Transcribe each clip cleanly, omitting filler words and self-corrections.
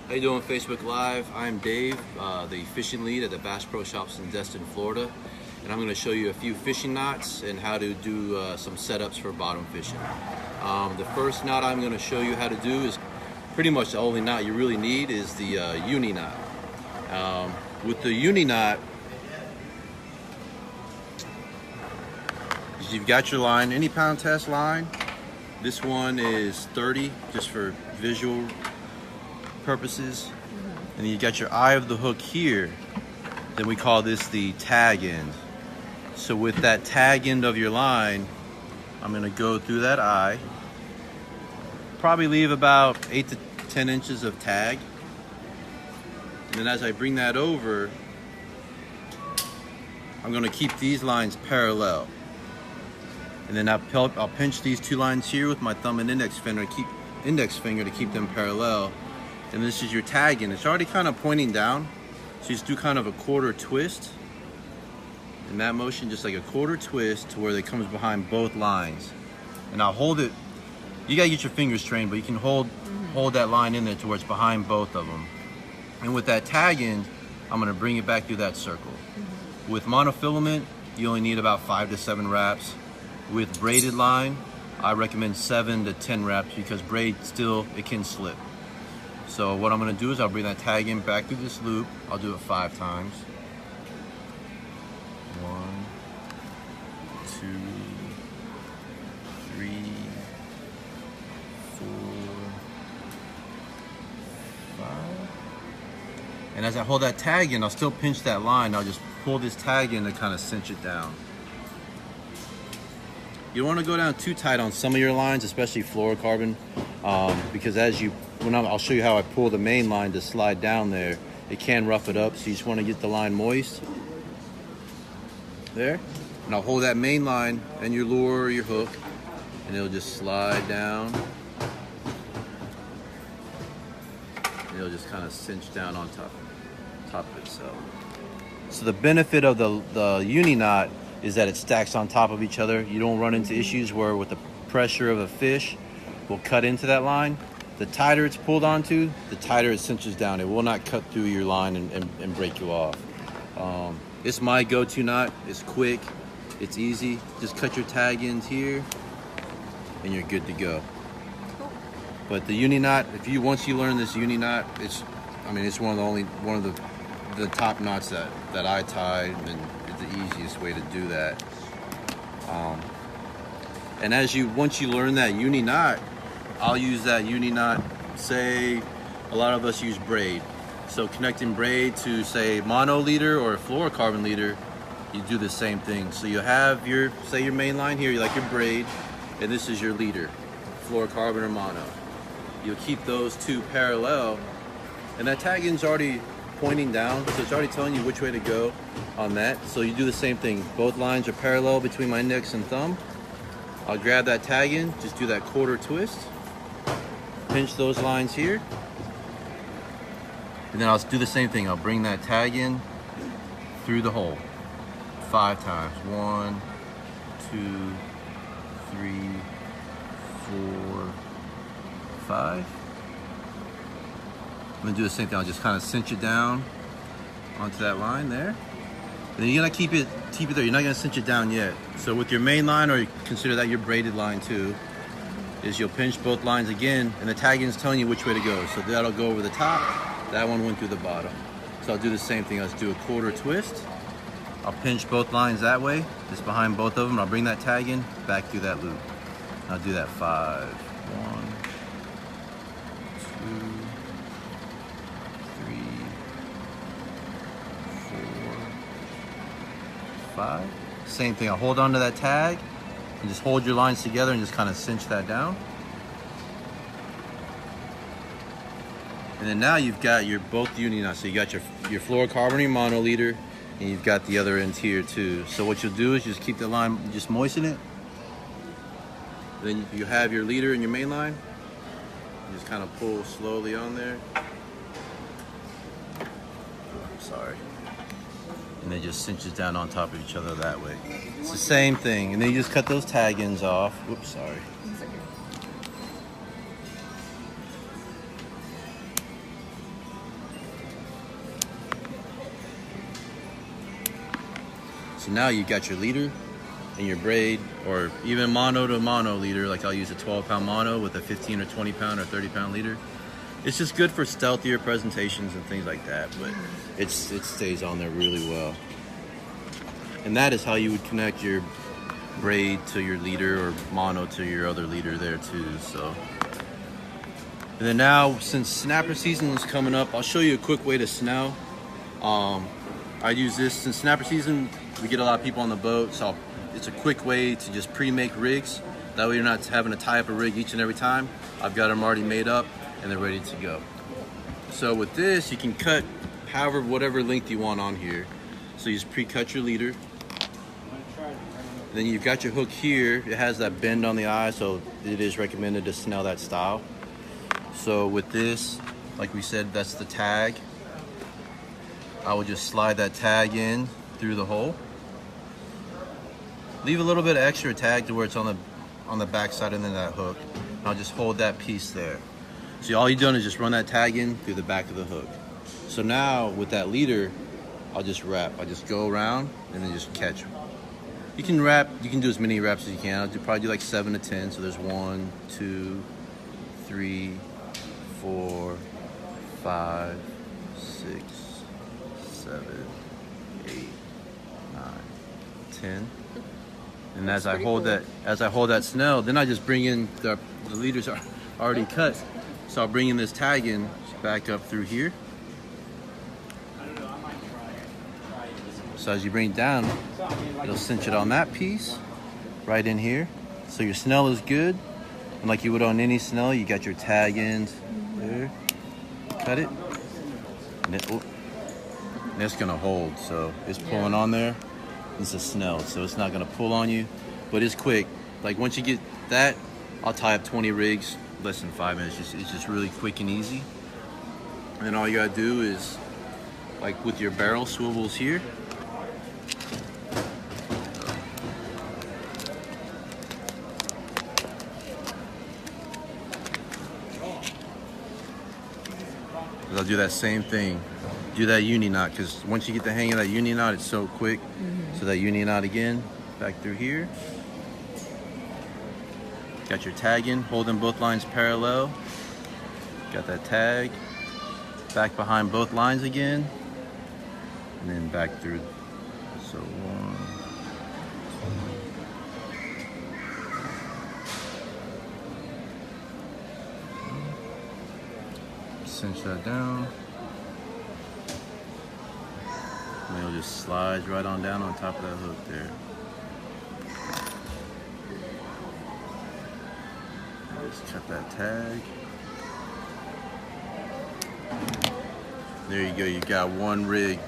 How you doing, Facebook Live? I'm Dave, the fishing lead at the Bass Pro Shops in Destin, Florida, and I'm going to show you a few fishing knots and how to do some setups for bottom fishing. The first knot I'm going to show you how to do is pretty much the only knot you really need is the uni knot. With the uni knot, you've got your line, any pound test line. This one is 30, just for visual purposes. And then you got your eye of the hook here. Then we call this the tag end. So with that tag end of your line, I'm gonna go through that eye. Probably leave about 8 to 10 inches of tag. And then as I bring that over, I'm gonna keep these lines parallel. And then I'll pinch these two lines here with my thumb and index finger to keep them parallel. And this is your tag end. It's already kind of pointing down. So you just do kind of a quarter twist. In that motion, just like a quarter twist to where it comes behind both lines. And I'll hold it. You gotta get your fingers trained, but you can hold that line in there to where it's behind both of them. And with that tag end, I'm gonna bring it back through that circle. With monofilament, you only need about 5 to 7 wraps. With braided line, I recommend 7 to 10 wraps because braid still, it can slip. So what I'm gonna do is I'll bring that tag in back through this loop. I'll do it 5 times. 1, 2, 3, 4, 5. And as I hold that tag in, I'll still pinch that line. I'll just pull this tag in to kind of cinch it down. You don't want to go down too tight on some of your lines, especially fluorocarbon, because I'll show you how I pull the main line to slide down there. It can rough it up, so you just want to get the line moist. There. And I'll hold that main line and your lure or your hook, and it'll just slide down. And it'll just kind of cinch down on top of itself. So the benefit of the uni knot is that it stacks on top of each other. You don't run into issues where with the pressure of a fish will cut into that line. The tighter it's pulled onto, the tighter it cinches down. It will not cut through your line and break you off. It's my go-to knot. It's quick, it's easy. Just cut your tag ends here and you're good to go. But the uni knot, once you learn this uni knot, it's one of the top knots that I tie, and the easiest way to do that. And once you learn that uni knot, I'll use that uni knot. Say a lot of us use braid, so connecting braid to say mono leader or a fluorocarbon leader, you do the same thing. So you have your main line here, like your braid, and this is your leader, fluorocarbon or mono. You'll keep those two parallel, and that tag end's already pointing down, so it's already telling you which way to go on that. So you do the same thing. Both lines are parallel between my index and thumb. I'll grab that tag in, just do that quarter twist, pinch those lines here, and then I'll do the same thing. I'll bring that tag in through the hole 5 times. 1, 2, 3, 4, 5. I'm gonna do the same thing. I'll just kind of cinch it down onto that line there. And then you're gonna keep it there. You're not gonna cinch it down yet. So with your main line, or you consider that your braided line too, is you'll pinch both lines again, and the tag end is telling you which way to go. So that'll go over the top. That one went through the bottom. So I'll do the same thing. I'll just do a quarter twist. I'll pinch both lines that way, just behind both of them. I'll bring that tag in back through that loop. I'll do that 5. 1, 5. Same thing. I'll hold onto that tag and just hold your lines together and just kind of cinch that down. And then now you've got both uni knots. So you got your fluorocarbon, your mono leader, and you've got the other ends here too. So what you'll do is just keep the line, just moisten it. Then you have your leader and your main line. You just kind of pull slowly on there. Sorry. And they just cinches down on top of each other that way. It's the same thing. And then you just cut those tag ends off. Whoops, sorry. So now you got your leader and your braid, or even mono to mono leader. Like I'll use a 12-pound mono with a 15 or 20-pound or 30-pound leader. It's just good for stealthier presentations and things like that, but it stays on there really well. And that is how you would connect your braid to your leader, or mono to your other leader there too. So, and then now, since snapper season is coming up, I'll show you a quick way to snell. I use this since snapper season. We get a lot of people on the boat, so it's a quick way to just pre-make rigs. That way you're not having to tie up a rig each and every time. I've got them already made up and they're ready to go. So with this, you can cut however, whatever length you want on here. So you just pre-cut your leader. Then you've got your hook here. It has that bend on the eye, so it is recommended to snell that style. So with this, like we said, that's the tag. I will just slide that tag in through the hole. Leave a little bit of extra tag to where it's on the back side and then that hook. And I'll just hold that piece there. So all you've done is just run that tag in through the back of the hook. So now with that leader, I'll just wrap. I just go around and then just catch. You can wrap, you can do as many wraps as you can. I'll probably do like 7 to 10. So there's 1, 2, 3, 4, 5, 6, 7, 8, 9, 10. And as I hold that snell, then I just bring in the leaders are already cut. So I'll bring in this tag in back up through here. So as you bring it down, it'll cinch it on that piece right in here. So your snell is good. And like you would on any snell, you got your tag ends there. Cut it. And it's gonna hold. So it's pulling on there. It's a snell, so it's not gonna pull on you, but it's quick. Like once you get that, I'll tie up 20 rigs less than 5 minutes. It's just really quick and easy. And then all you gotta do is, like with your barrel swivels here, I'll do that same thing. Do that uni knot, because once you get the hang of that uni knot, it's so quick. So that uni knot again, back through here. Got your tag in, holding both lines parallel. Got that tag. Back behind both lines again. And then back through. So 1, 2. Cinch that down. And it'll just slide right on down on top of that hook there. Just cut that tag. There you go. You got one rig,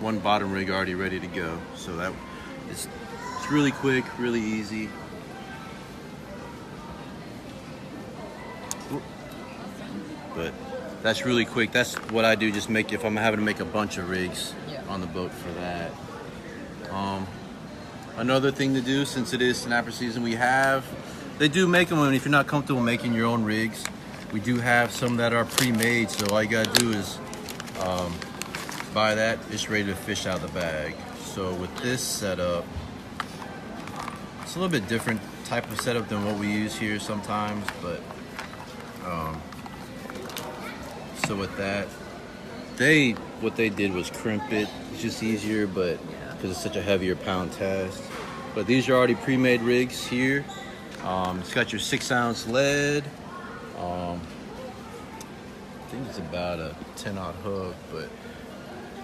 one bottom rig already ready to go. So that it's really quick, really easy. But that's really quick. That's what I do. Just make, if I'm having to make a bunch of rigs on the boat for that. Another thing to do, since it is snapper season, they do make them, and if you're not comfortable making your own rigs, we do have some that are pre-made. So all you gotta do is buy that. It's ready to fish out of the bag. So with this setup, it's a little bit different type of setup than what we use here sometimes, but so with that, what they did was crimp it. It's just easier, but because it's such a heavier pound test. But these are already pre-made rigs here. It's got your 6-ounce lead. I think it's about a 10-aught hook, but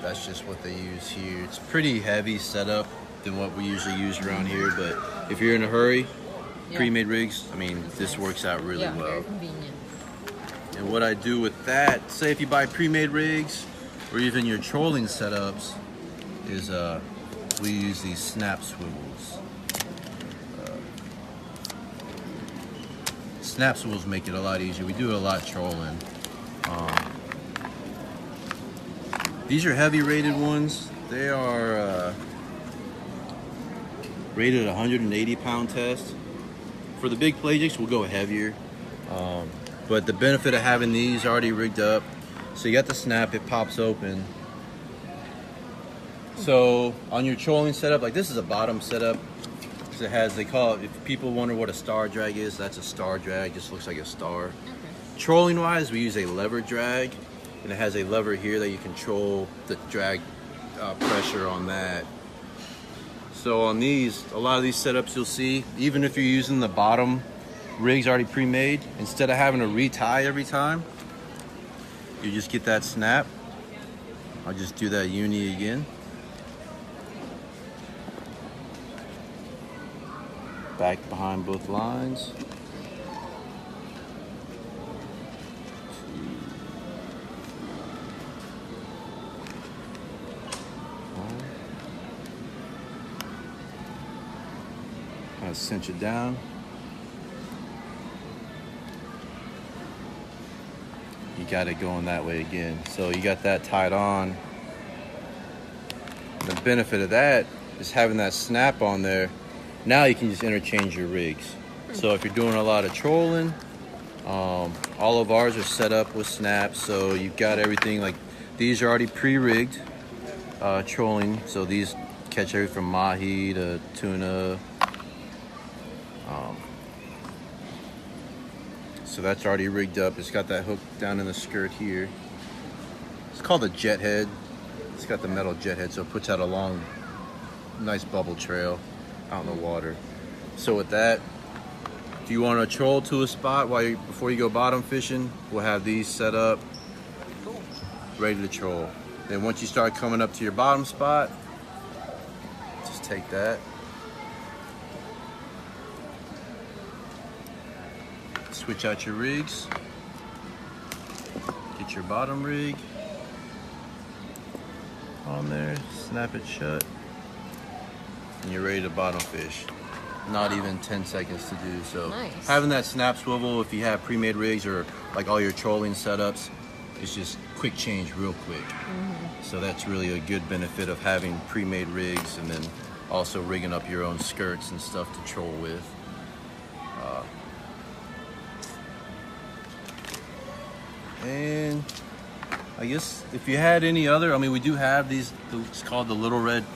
that's just what they use here. It's pretty heavy setup than what we usually use around here, but if you're in a hurry, pre-made rigs, I mean, this works out really well. Very convenient. And what I do with that, say if you buy pre-made rigs or even your trolling setups, is we use these snap swivels. Snap swivels make it a lot easier. We do a lot trolling. These are heavy rated ones. They are rated at 180 pound test. For the big pelagics, we'll go heavier. But the benefit of having these already rigged up, so you got the snap, it pops open. So on your trolling setup, like this is a bottom setup. It has, they call it, if people wonder what a star drag is, that's a star drag, just looks like a star. Okay. Trolling wise, we use a lever drag, and it has a lever here that you control the drag pressure on that. So on these, a lot of these setups you'll see, even if you're using the bottom rigs already pre-made, instead of having to retie every time, you just get that snap. I'll just do that uni again. Back behind both lines. Kind of cinch it down. You got it going that way again. So you got that tied on. The benefit of that is having that snap on there. Now you can just interchange your rigs. So if you're doing a lot of trolling, all of ours are set up with snaps. So you've got everything, like these are already pre-rigged trolling. So these catch everything from mahi to tuna. So that's already rigged up. It's got that hook down in the skirt here. It's called a jet head. It's got the metal jet head, so it puts out a long, nice bubble trail out in the water. So with that, if you want to troll to a spot before you go bottom fishing, we'll have these set up, ready to troll. Then once you start coming up to your bottom spot, just take that. Switch out your rigs. Get your bottom rig on there, snap it shut, and you're ready to bottom fish. Not even 10 seconds to do. So nice. Having that snap swivel, if you have pre-made rigs or like all your trolling setups, it's just quick change real quick. So that's really a good benefit of having pre-made rigs, and then also rigging up your own skirts and stuff to troll with. And I guess if you had any other, I mean, we do have these, it's called the Little Red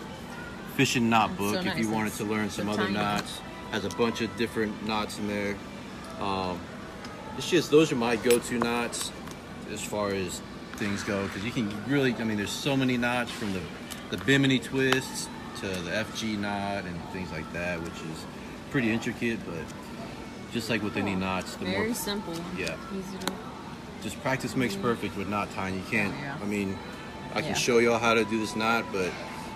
Fishing Knot Book. So nice. If you wanted to learn some other knots, has a bunch of different knots in there. It's just, those are my go-to knots as far as things go, because you can really, I mean, there's so many knots, from the Bimini twists to the FG knot and things like that, which is pretty intricate, but just like with any knots, the very more simple. Yeah. Easy to. Just practice makes perfect with knot tying. You can't, I mean, I can show you all how to do this knot, but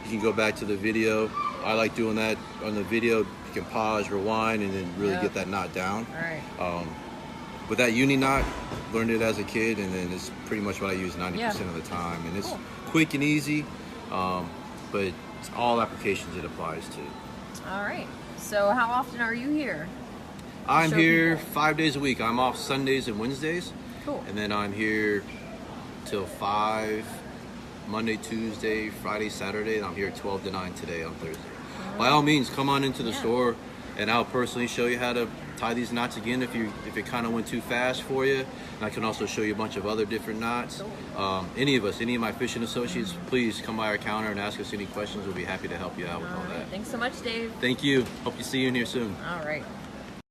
you can go back to the video. I like doing that on the video. You can pause, rewind, and then really get that knot down. All right. With that uni knot, learned it as a kid, and then it's pretty much what I use 90% of the time. And it's quick and easy, but it's all applications it applies to. All right. So how often are you here? I'm here 5 days a week. I'm off Sundays and Wednesdays. Cool. And then I'm here till 5, Monday, Tuesday, Friday, Saturday, and I'm here 12 to 9 today on Thursday. By all means, come on into the store, and I'll personally show you how to tie these knots again if it kind of went too fast for you. And I can also show you a bunch of other different knots. Any of my fishing associates, please come by our counter and ask us any questions. We'll be happy to help you out with all that. Thanks so much, Dave. Thank you. Hope to see you in here soon. All right.